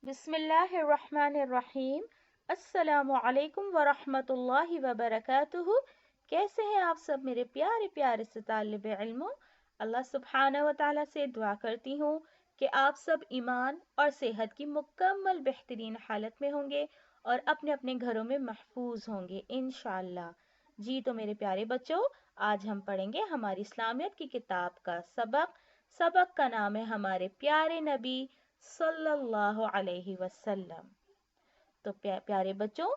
बिस्मिल्लाहिर्रहमानिर्रहीम। अस्सलामु अलैकुम वरहमतुल्लाहि वबरकातुहु। कैसे हैं आप सब मेरे प्यारे प्यारे से तालिब इल्मों। अल्लाह सुब्हानहू व तआला से दुआ करती हूँ कि आप सब ईमान और सेहत की मुकम्मल बेहतरीन हालत में होंगे और अपने अपने घरों में महफूज होंगे इंशाअल्लाह। जी तो मेरे प्यारे बच्चों, आज हम पढ़ेंगे हमारी इस्लामियत की किताब का सबक का नाम है हमारे प्यारे नबी सल्लल्लाहु अलैहि वसल्लम। तो प्यारे बच्चों,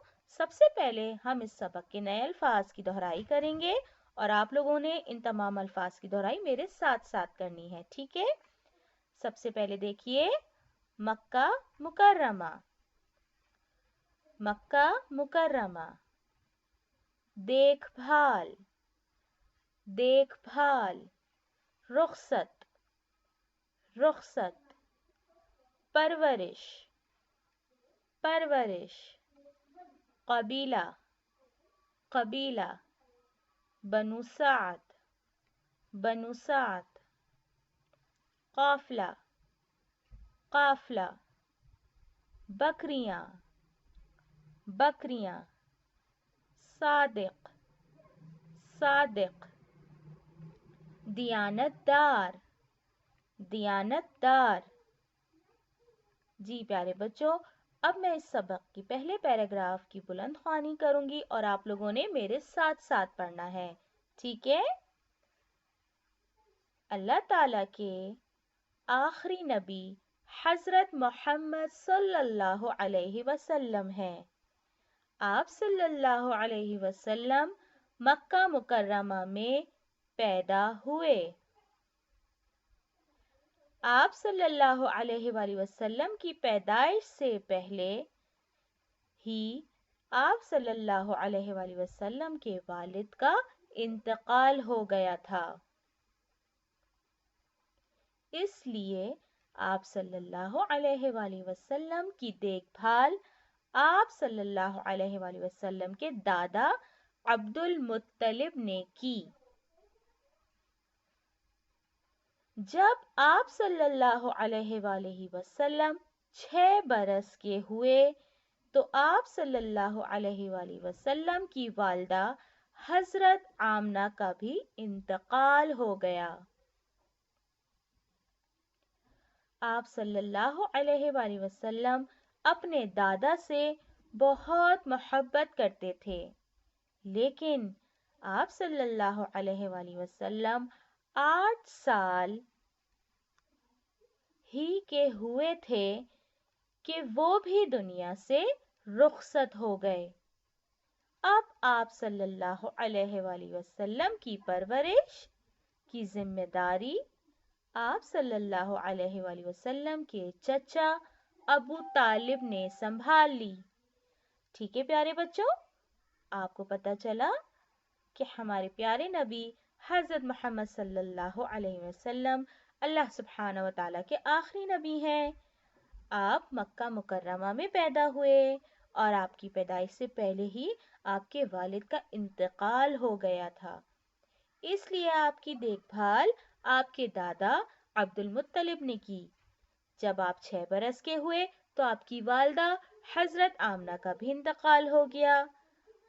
सबसे पहले हम इस सबक के नए अल्फाज की दोहराई करेंगे और आप लोगों ने इन तमाम अल्फाज की दोहराई मेरे साथ साथ करनी है, ठीक है। सबसे पहले देखिए, मक्का मुकर्रमा। मक्का मुकर्रमा। देखभाल। देखभाल। रुखसत। रुखसत। परवरिश। परवरिश। कबीला। कबीला। बनु साद। बनु साद। काफिला। काफिला। बकरियां। बकरियां। सादिक। सादिक। दियानतदार। दियानतदार। जी प्यारे बच्चों, अब मैं इस सबक की पहले पैराग्राफ की बुलंद ख्वानी करूंगी और आप लोगों ने मेरे साथ साथ पढ़ना है, ठीक है। अल्लाह ताला के आखिरी नबी हजरत मोहम्मद सल्लल्लाहु अलैहि वसल्लम हैं। आप सल्लल्लाहु अलैहि वसल्लम मक्का मुकर्रमा में पैदा हुए। आप सल्लल्लाहु अलैहि वसल्लम की पैदाइश से पहले ही आप सल्लल्लाहु अलैहि वसल्लम के वालिद का इंतकाल हो गया था। इसलिए आप सल्लल्लाहु अलैहि वसल्लम की देखभाल आप सल्लल्लाहु अलैहि वसल्लम के दादा अब्दुल मुत्तलिब ने की। जब आप सल्लल्लाहु अलैहि वसल्लम 6 बरस के हुए तो आप सल्लल्लाहु अलैहि वसल्लम की वालदा हजरत आमना का भी इंतकाल हो गया। आप सल्लल्लाहु अलैहि वसल्लम अपने दादा से बहुत मोहब्बत करते थे, लेकिन आप सल्लल्लाहु अलैहि वसल्लम 8 साल ही के हुए थे कि वो भी दुनिया से रुखसत हो गए। अब आप सल्लल्लाहु अलैहि वसल्लम की परवरिश की जिम्मेदारी आप सल्लल्लाहु अलैहि वसल्लम के चचा अबू तालिब ने संभाल ली। ठीक है प्यारे बच्चों, आपको पता चला कि हमारे प्यारे नबी हजरत मोहम्मद सल्लल्लाहु अलैहि वसल्लम अल्लाह सुब्हानहू व तआला के आखिरी नबी हैं। आप मक्का मुकर्रमा में पैदा हुए और आपकी पैदाइश से पहले ही आपके वालिद का इंतकाल हो गया था। इसलिए आपकी देखभाल आपके दादा अब्दुल मुत्तलिब ने की। जब आप 6 बरस के हुए तो आपकी वालदा हजरत आमना का भी इंतकाल हो गया।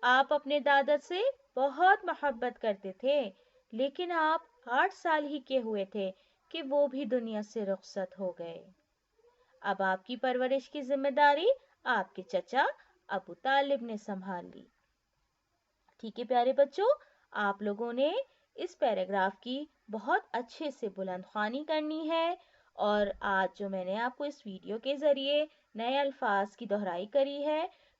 आप अपने दादा से बहुत मोहब्बत करते थे, लेकिन आप 8 साल ही के हुए थे कि वो भी दुनिया से रुखसत हो गए। अब आपकी परवरिश की जिम्मेदारी आपके चचा अबू तालिब ने संभाल ली। ठीक है प्यारे बच्चों, आप लोगों ने इस पैराग्राफ की बहुत अच्छे से बुलंद ख्वानी करनी है और आज जो मैंने आपको इस वीडियो के जरिए नए अल्फाज की दोहराई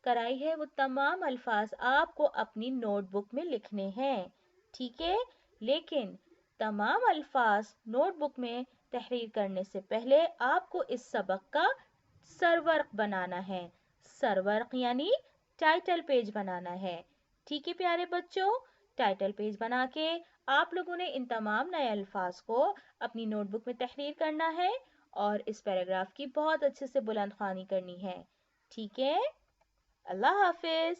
कराई है वो तमाम अल्फाज आपको अपनी नोटबुक में लिखने हैं, ठीक है। लेकिन तमाम अल्फाज नोटबुक में तहरीर करने से पहले आपको इस सबक का सरवर्क बनाना है। सरवर्क यानी टाइटल पेज बनाना है, ठीक है प्यारे बच्चों। टाइटल पेज बना के आप लोगों ने इन तमाम नए अल्फाज को अपनी नोटबुक में तहरीर करना है और इस पैराग्राफ की बहुत अच्छे से बुलंद ख्वानी करनी है, ठीक है। अल्लाह हाफिज।